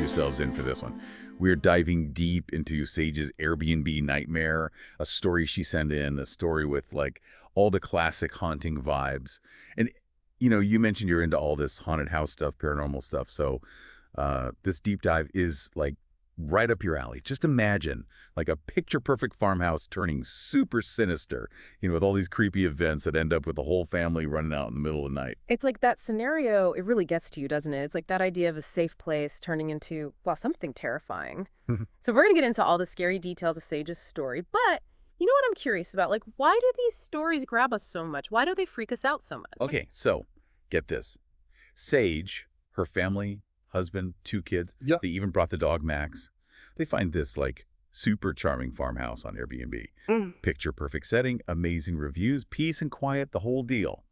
yourselves in for this one. We're diving deep into Sage's Airbnb nightmare, a story she sent in, a story with like all the classic haunting vibes. And, you mentioned you're into all this haunted house stuff, paranormal stuff. So this deep dive is like right up your alley. Just imagine like a picture-perfect farmhouse turning super sinister, with all these creepy events that end up with the whole family running out in the middle of the night. It's like that scenario, it really gets to you, doesn't it? It's like that idea of a safe place turning into, well, something terrifying. So we're going to get into all the scary details of Sage's story, but you know what I'm curious about? Like, why do these stories grab us so much? Why do they freak us out so much? Okay, so get this. Sage, her family, husband, 2 kids, Yeah. they even brought the dog Max. They find this like super charming farmhouse on Airbnb. Picture perfect setting, amazing reviews, peace and quiet, the whole deal.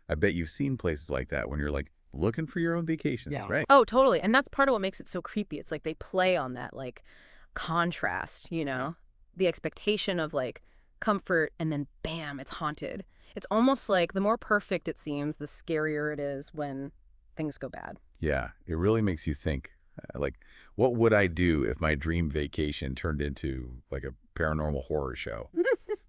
I bet you've seen places like that when you're like looking for your own vacations, Yeah. right? Oh, totally. And that's part of what makes it so creepy. It's like they play on that like contrast, the expectation of like comfort and then bam, it's haunted. It's almost like the more perfect it seems, the scarier it is when things go bad. Yeah, it really makes you think, like, what would I do if my dream vacation turned into like a paranormal horror show?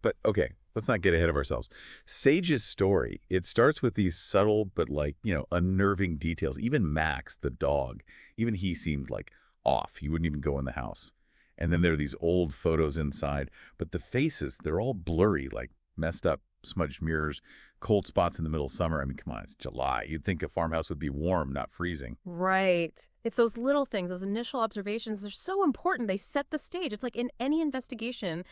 But okay, let's not get ahead of ourselves. Sage's story, it starts with these subtle but like, unnerving details. Even Max, the dog, even he seemed like off. He wouldn't even go in the house. And then there are these old photos inside, but the faces, they're all blurry, like messed up, smudged mirrors, cold spots in the middle of summer. I mean, come on, it's July. You'd think a farmhouse would be warm, not freezing. Right. It's those little things, those initial observations. They're so important. They set the stage. It's like in any investigation,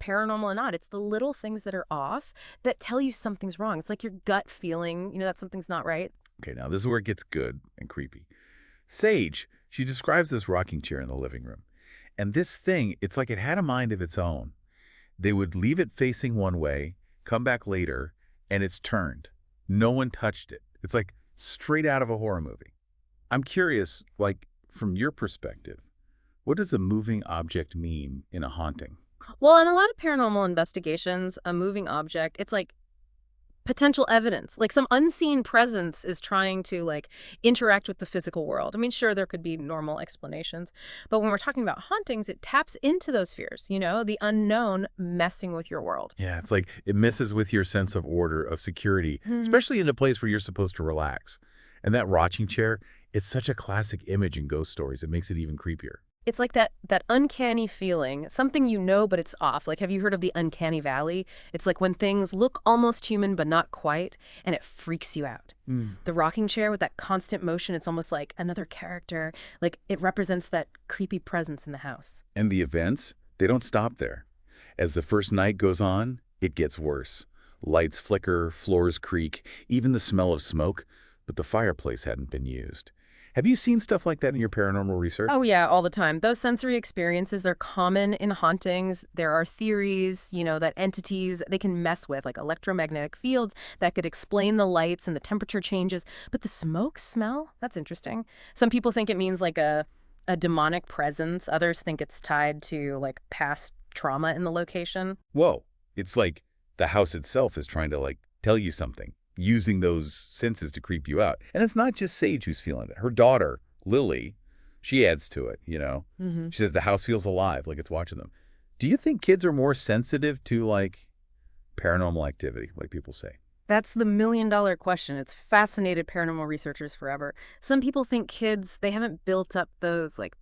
paranormal or not, it's the little things that are off that tell you something's wrong. It's like your gut feeling, that something's not right. Okay, now this is where it gets good and creepy. Sage, she describes this rocking chair in the living room. And this thing, it's like it had a mind of its own. They would leave it facing one way, come back later, and it's turned. No one touched it. It's like straight out of a horror movie. I'm curious, like, from your perspective, what does a moving object mean in a haunting? Well, in a lot of paranormal investigations, a moving object, it's like potential evidence, like some unseen presence is trying to like interact with the physical world. I mean, sure, there could be normal explanations, but when we're talking about hauntings, it taps into those fears, the unknown messing with your world. Yeah, it's like it messes with your sense of order, of security, especially in a place where you're supposed to relax. And that rocking chair, it's such a classic image in ghost stories. It makes it even creepier. It's like that uncanny feeling, something but it's off. Like, have you heard of the uncanny valley? It's like when things look almost human but not quite, and it freaks you out. The rocking chair with that constant motion, it's almost like another character. Like, it represents that creepy presence in the house. And the events, they don't stop there. As the first night goes on, it gets worse. Lights flicker, floors creak, even the smell of smoke, but the fireplace hadn't been used. Have you seen stuff like that in your paranormal research? Oh, yeah, all the time. Those sensory experiences, they're common in hauntings. There are theories, that entities, they can mess with, like electromagnetic fields that could explain the lights and the temperature changes. But the smoke smell, that's interesting. Some people think it means like a demonic presence. Others think it's tied to like past trauma in the location. Whoa, it's like the house itself is trying to like tell you something, using those senses to creep you out. And it's not just Sage who's feeling it. Her daughter, Lily, she adds to it, She says the house feels alive, like it's watching them. Do you think kids are more sensitive to, like, paranormal activity, like people say? That's the million-dollar question. It's fascinated paranormal researchers forever. Some people think kids, they haven't built up those, like,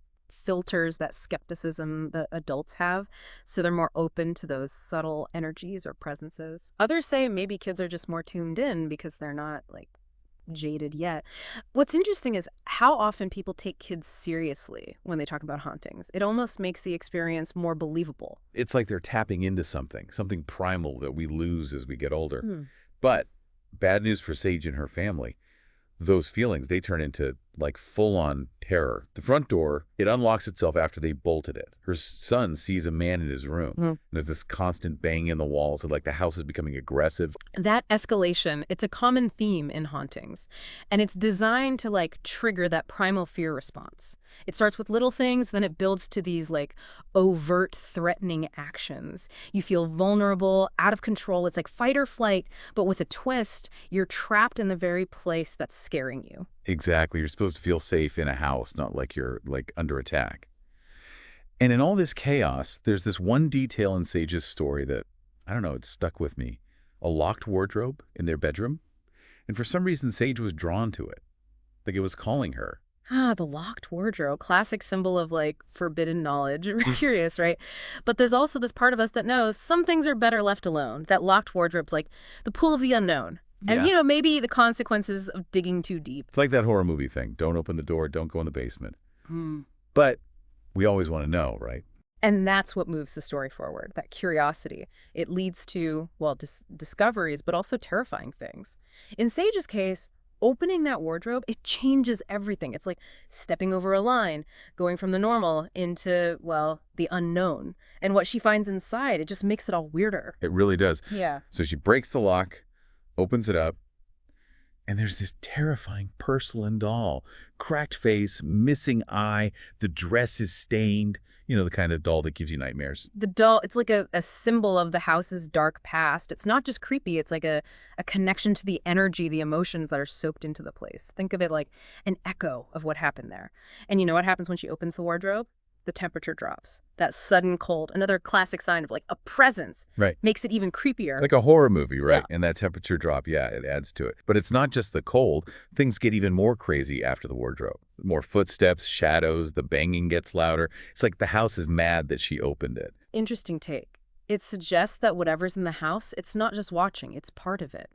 filters, that skepticism that adults have, so they're more open to those subtle energies or presences. Others say maybe kids are just more tuned in because they're not like jaded yet. What's interesting is how often people take kids seriously when they talk about hauntings. It almost makes the experience more believable. It's like they're tapping into something primal that we lose as we get older. But bad news for Sage and her family. Those feelings, they turn into like full-on terror. The front door, it unlocks itself after they bolted it. Her son sees a man in his room. And there's this constant banging in the walls, and like the house is becoming aggressive. That escalation, it's a common theme in hauntings. And it's designed to like trigger that primal fear response. It starts with little things, then it builds to these like overt threatening actions. You feel vulnerable, out of control. It's like fight or flight, but with a twist, you're trapped in the very place that's scaring you. Exactly. You're supposed to feel safe in a house, not like you're like under attack. And in all this chaos, there's this one detail in Sage's story that, I don't know, it stuck with me. A locked wardrobe in their bedroom. And for some reason, Sage was drawn to it. Like it was calling her. Ah, the locked wardrobe, classic symbol of like forbidden knowledge. Curious, right? But there's also this part of us that knows some things are better left alone. That locked wardrobe's like the pool of the unknown. And, Yeah. maybe the consequences of digging too deep. It's like that horror movie thing. Don't open the door, don't go in the basement. Hmm. But we always want to know, right? And that's what moves the story forward, that curiosity. It leads to, well, discoveries, but also terrifying things. In Sage's case, opening that wardrobe, it changes everything. It's like stepping over a line, going from the normal into, well, the unknown. And what she finds inside, it just makes it all weirder. It really does. Yeah. So she breaks the lock, opens it up, and there's this terrifying porcelain doll. Cracked face, missing eye, the dress is stained. You know, the kind of doll that gives you nightmares. The doll, it's like a symbol of the house's dark past. It's not just creepy, it's like a connection to the energy, the emotions that are soaked into the place. Think of it like an echo of what happened there. And you know what happens when she opens the wardrobe? The temperature drops. That sudden cold, another classic sign of like a presence, Right. makes it even creepier. Like a horror movie, right? Yeah. And that temperature drop, yeah, it adds to it. But it's not just the cold. Things get even more crazy after the wardrobe. More footsteps, shadows, the banging gets louder. It's like the house is mad that she opened it. Interesting take. It suggests that whatever's in the house, it's not just watching, it's part of it.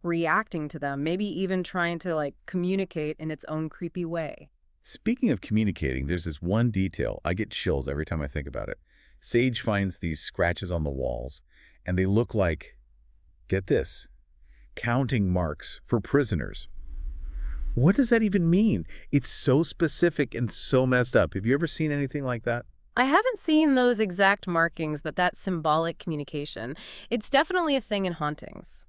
Reacting to them, maybe even trying to like communicate in its own creepy way. Speaking of communicating, there's this one detail. I get chills every time I think about it. Sage finds these scratches on the walls, and they look like, get this, counting marks for prisoners. What does that even mean? It's so specific and so messed up. Have you ever seen anything like that? I haven't seen those exact markings, but that symbolic communication, it's definitely a thing in hauntings.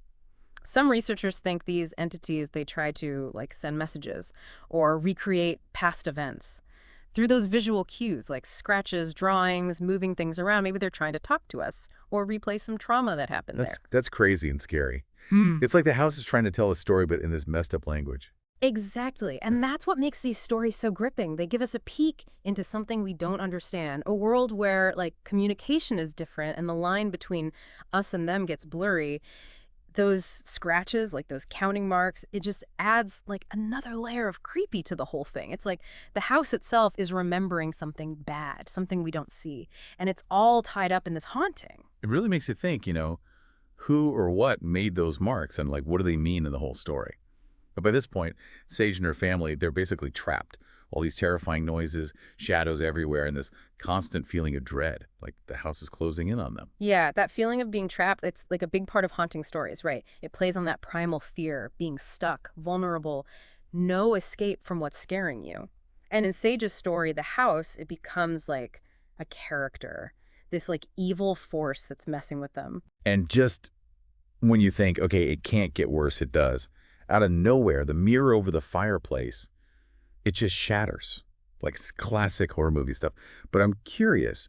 Some researchers think these entities, they try to like send messages or recreate past events. Through those visual cues like scratches, drawings, moving things around, maybe they're trying to talk to us or replay some trauma that happened there. That's crazy and scary. It's like the house is trying to tell a story, but in this messed up language. Exactly. And that's what makes these stories so gripping. They give us a peek into something we don't understand, a world where like communication is different and the line between us and them gets blurry. Those scratches, like those counting marks, it just adds like another layer of creepy to the whole thing. It's like the house itself is remembering something bad, something we don't see. And it's all tied up in this haunting. It really makes you think, who or what made those marks and like what do they mean in the whole story? But by this point, Sage and her family, they're basically trapped. All these terrifying noises, shadows everywhere, and this constant feeling of dread, like the house is closing in on them. Yeah, that feeling of being trapped, it's like a big part of haunting stories, right? It plays on that primal fear, being stuck, vulnerable, no escape from what's scaring you. And in Sage's story, the house, it becomes like a character, this like evil force that's messing with them. And just when you think, okay, it can't get worse, it does. Out of nowhere, the mirror over the fireplace, it just shatters, like classic horror movie stuff. But I'm curious,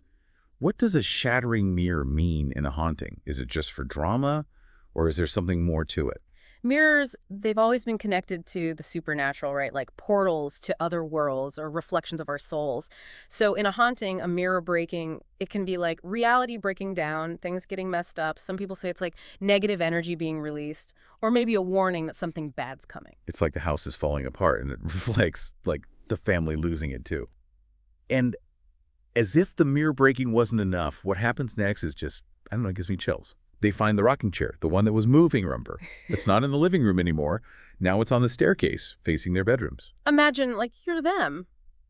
what does a shattering mirror mean in a haunting? Is it just for drama, or is there something more to it? Mirrors, they've always been connected to the supernatural, right? Like portals to other worlds or reflections of our souls. So in a haunting, a mirror breaking, it can be like reality breaking down, things getting messed up. Some people say it's like negative energy being released, or maybe a warning that something bad's coming. It's like the house is falling apart, and it reflects like the family losing it too. And as if the mirror breaking wasn't enough, what happens next is just, I don't know, it gives me chills. They find the rocking chair, the one that was moving, remember? It's not in the living room anymore. Now it's on the staircase facing their bedrooms. Imagine like you're them.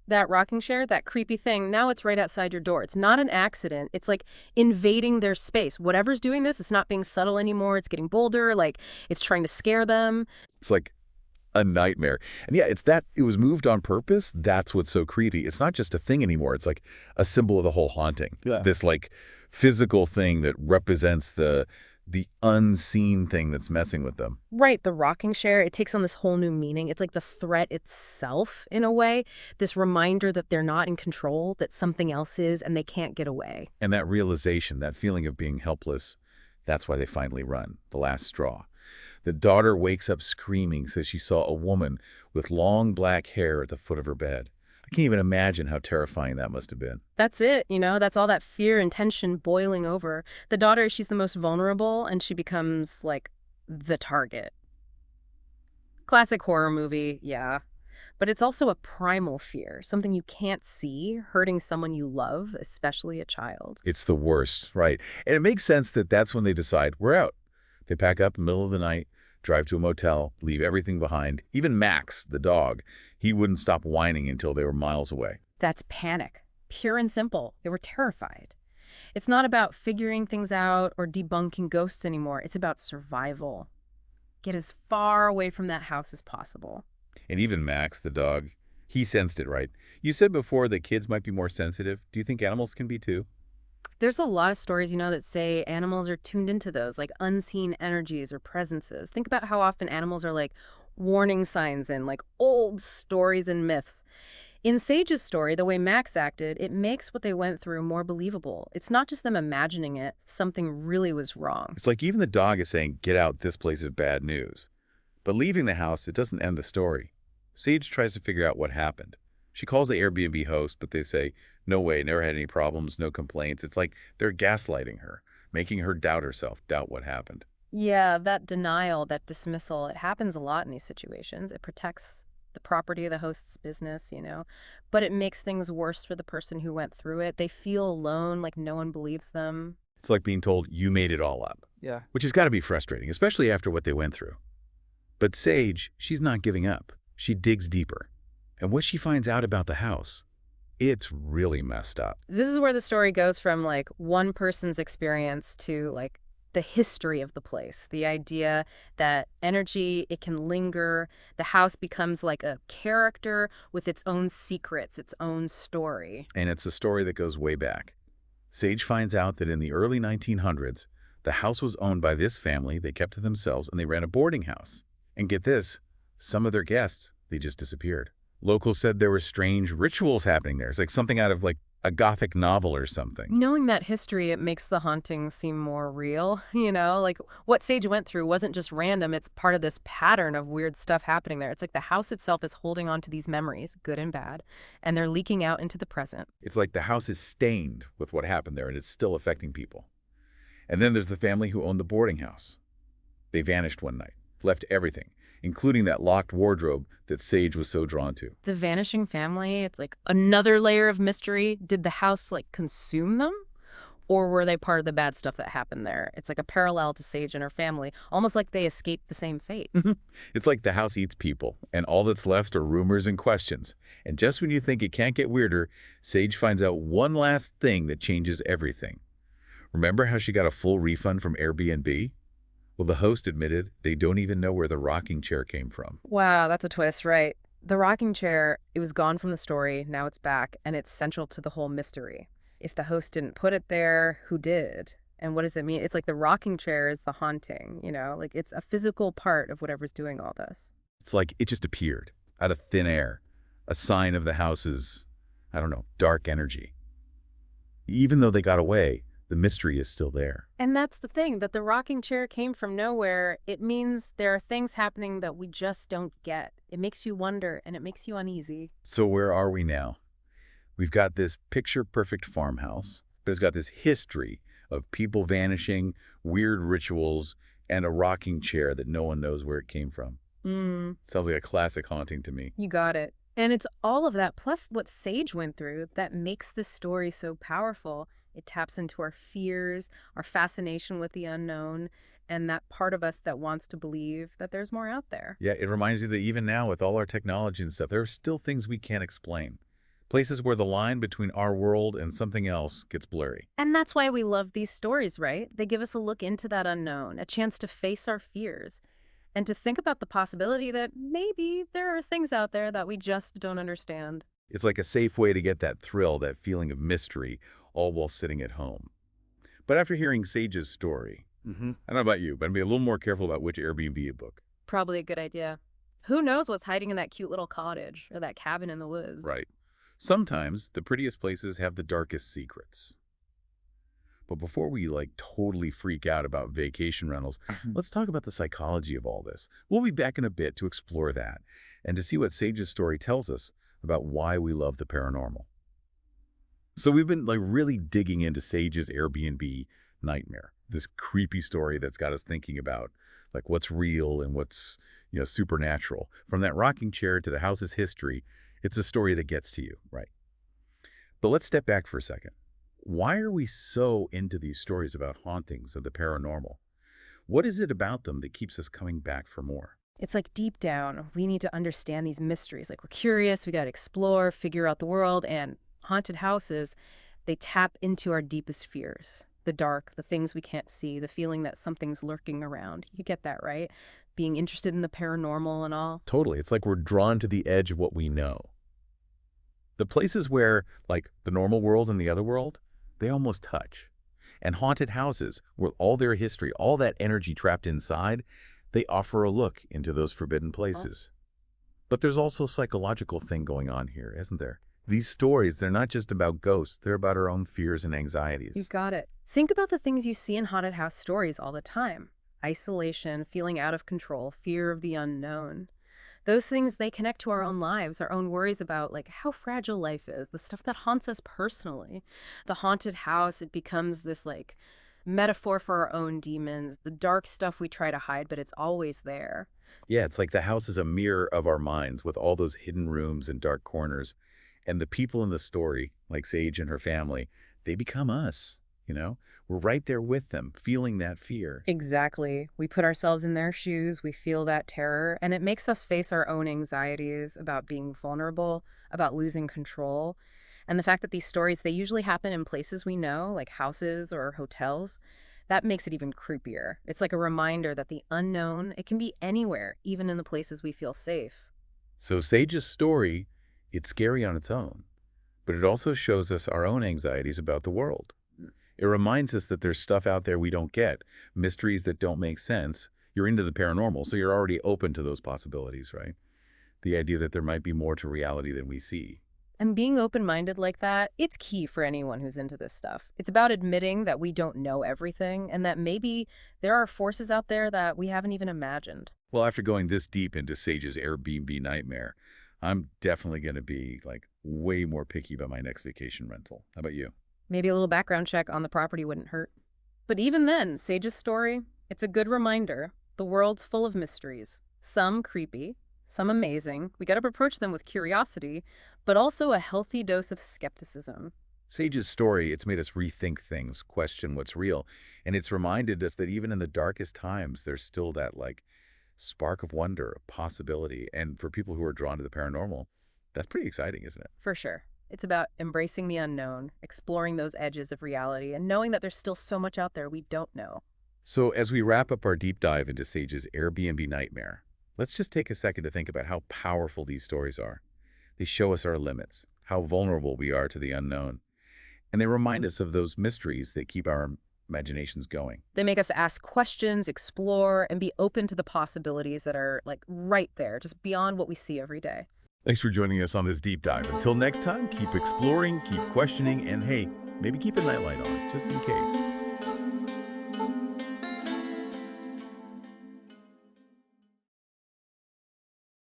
That rocking chair, that creepy thing, now it's right outside your door. It's not an accident. It's like invading their space. Whatever's doing this, it's not being subtle anymore. It's getting bolder, like it's trying to scare them. It's like a nightmare. And yeah, it was moved on purpose. That's what's so creepy. It's not just a thing anymore. It's like a symbol of the whole haunting. Yeah. This like physical thing that represents the unseen thing that's messing with them. Right, the rocking chair, it takes on this whole new meaning. It's like the threat itself, in a way. This reminder that they're not in control, that something else is, and they can't get away. And that realization, that feeling of being helpless, That's why they finally run, the last straw. The daughter wakes up screaming, says she saw a woman with long black hair at the foot of her bed. I can't even imagine how terrifying that must have been. That's it, that's all that fear and tension boiling over. The daughter, she's the most vulnerable, and she becomes, like, the target. Classic horror movie, yeah. But it's also a primal fear, something you can't see, hurting someone you love, especially a child. It's the worst, right? And it makes sense that that's when they decide, we're out. They pack up in the middle of the night, drive to a motel, leave everything behind. Even Max, the dog, he wouldn't stop whining until they were miles away. That's panic, pure and simple. They were terrified. It's not about figuring things out or debunking ghosts anymore. It's about survival. Get as far away from that house as possible. And even Max, the dog, he sensed it, right? You said before that kids might be more sensitive. Do you think animals can be too? There's a lot of stories, that say animals are tuned into those, like unseen energies or presences. Think about how often animals are like warning signs in like old stories and myths. In Sage's story, the way Max acted, it makes what they went through more believable. It's not just them imagining it. Something really was wrong. It's like even the dog is saying, get out, this place is bad news. But leaving the house, it doesn't end the story. Sage tries to figure out what happened. She calls the Airbnb host, but they say, no way, never had any problems, no complaints. It's like they're gaslighting her, making her doubt herself, doubt what happened. Yeah, that denial, that dismissal, it happens a lot in these situations. It protects the property of the host's business, but it makes things worse for the person who went through it. They feel alone, like no one believes them. It's like being told, you made it all up. Yeah. Which has got to be frustrating, especially after what they went through. But Sage, she's not giving up. She digs deeper. And what she finds out about the house, it's really messed up. This is where the story goes from like one person's experience to like the history of the place. The idea that energy, it can linger. The house becomes like a character with its own secrets, its own story. And it's a story that goes way back. Sage finds out that in the early 1900s, the house was owned by this family. They kept to themselves and they ran a boarding house. And get this, some of their guests, they just disappeared. Locals said there were strange rituals happening there. It's like something out of like a Gothic novel or something. Knowing that history, it makes the haunting seem more real, Like what Sage went through wasn't just random. It's part of this pattern of weird stuff happening there. It's like the house itself is holding on to these memories, good and bad, and they're leaking out into the present. It's like the house is stained with what happened there and it's still affecting people. And then there's the family who owned the boarding house. They vanished one night, left everything, including that locked wardrobe that Sage was so drawn to. The vanishing family, it's like another layer of mystery. Did the house like consume them? Or were they part of the bad stuff that happened there? It's like a parallel to Sage and her family, almost like they escaped the same fate. It's like the house eats people, and all that's left are rumors and questions. And just when you think it can't get weirder, Sage finds out one last thing that changes everything. Remember how she got a full refund from Airbnb? Well, the host admitted they don't even know where the rocking chair came from. Wow, that's a twist, right? The rocking chair, it was gone from the story, now it's back, and it's central to the whole mystery. If the host didn't put it there, who did? And what does it mean? It's like the rocking chair is the haunting, Like it's a physical part of whatever's doing all this. It's like it just appeared out of thin air, a sign of the house's, dark energy. Even though they got away, the mystery is still there. And that's the thing, that the rocking chair came from nowhere. It means there are things happening that we just don't get. It makes you wonder, and it makes you uneasy. So where are we now? We've got this picture-perfect farmhouse, but it's got this history of people vanishing, weird rituals, and a rocking chair that no one knows where it came from. Sounds like a classic haunting to me. You got it. And it's all of that, plus what Sage went through, that makes this story so powerful. It taps into our fears, our fascination with the unknown, and that part of us that wants to believe that there's more out there. Yeah, it reminds you that even now with all our technology and stuff, there are still things we can't explain. Places where the line between our world and something else gets blurry. And that's why we love these stories, right? They give us a look into that unknown, a chance to face our fears, and to think about the possibility that maybe there are things out there that we just don't understand. It's like a safe way to get that thrill, that feeling of mystery, all while sitting at home. But after hearing Sage's story, I don't know about you, but I'd be a little more careful about which Airbnb you book. Probably a good idea. Who knows what's hiding in that cute little cottage or that cabin in the woods? Right. Sometimes the prettiest places have the darkest secrets. But before we totally freak out about vacation rentals, Mhm. let's talk about the psychology of all this. We'll be back in a bit to explore that and to see what Sage's story tells us about why we love the paranormal. So we've been really digging into Sage's Airbnb nightmare, this creepy story that's got us thinking about what's real and what's supernatural. From that rocking chair to the house's history, it's a story that gets to you, right? But let's step back for a second. Why are we so into these stories about hauntings of the paranormal? What is it about them that keeps us coming back for more? It's like deep down, we need to understand these mysteries. Like we're curious, we got to explore, figure out the world, and haunted houses, they tap into our deepest fears. The dark, the things we can't see, the feeling that something's lurking around. You get that, right? Being interested in the paranormal and all. Totally. It's like we're drawn to the edge of what we know. The places where, the normal world and the other world, they almost touch. And haunted houses, with all their history, all that energy trapped inside, they offer a look into those forbidden places. But there's also a psychological thing going on here, isn't there? These stories, they're not just about ghosts, they're about our own fears and You anxieties. got it. Think about the things you see in haunted house stories all the time. Isolation, feeling out of control, fear of the unknown. Those things, they connect to our own lives, our own worries about how fragile life is, the stuff that haunts us personally. The haunted house, it becomes this metaphor for our own demons, the dark stuff we try to hide, but it's always there. Yeah, it's like the house is a mirror of our minds with all those hidden rooms and dark corners. And the people in the story, like Sage and her family, they become us. We're right there with them, feeling that fear. Exactly. We put ourselves in their shoes, we feel that terror, and it makes us face our own anxieties about being vulnerable, about losing control. And the fact that these stories, they usually happen in places we know, like houses or hotels, that makes it even creepier. It's like a reminder that the unknown, it can be anywhere, even in the places we feel safe. So Sage's story, it's scary on its own, but it also shows us our own anxieties about the world. It reminds us that there's stuff out there we don't get, mysteries that don't make sense. You're into the paranormal, so you're already open to those possibilities, right? The idea that there might be more to reality than we see. And being open-minded like that, it's key for anyone who's into this stuff. It's about admitting that we don't know everything and that maybe there are forces out there that we haven't even imagined. Well, after going this deep into Sage's Airbnb nightmare, I'm definitely going to be way more picky about my next vacation rental. How about you? Maybe a little background check on the property wouldn't hurt. But even then, Sage's story, it's a good reminder. The world's full of mysteries. Some creepy, some amazing. We got to approach them with curiosity, but also a healthy dose of skepticism. Sage's story, it's made us rethink things, question what's real, and it's reminded us that even in the darkest times, there's still that spark of wonder, possibility, and for people who are drawn to the paranormal, that's pretty exciting, isn't it? For sure. It's about embracing the unknown, exploring those edges of reality, and knowing that there's still so much out there we don't know. So as we wrap up our deep dive into Sage's Airbnb nightmare, let's just take a second to think about how powerful these stories are. They show us our limits, how vulnerable we are to the unknown, and they remind us of those mysteries that keep our imaginations going. They make us ask questions, explore, and be open to the possibilities that are right there, just beyond what we see every day. Thanks for joining us on this deep dive. Until next time, keep exploring, keep questioning, and hey, maybe keep a nightlight on, just in case.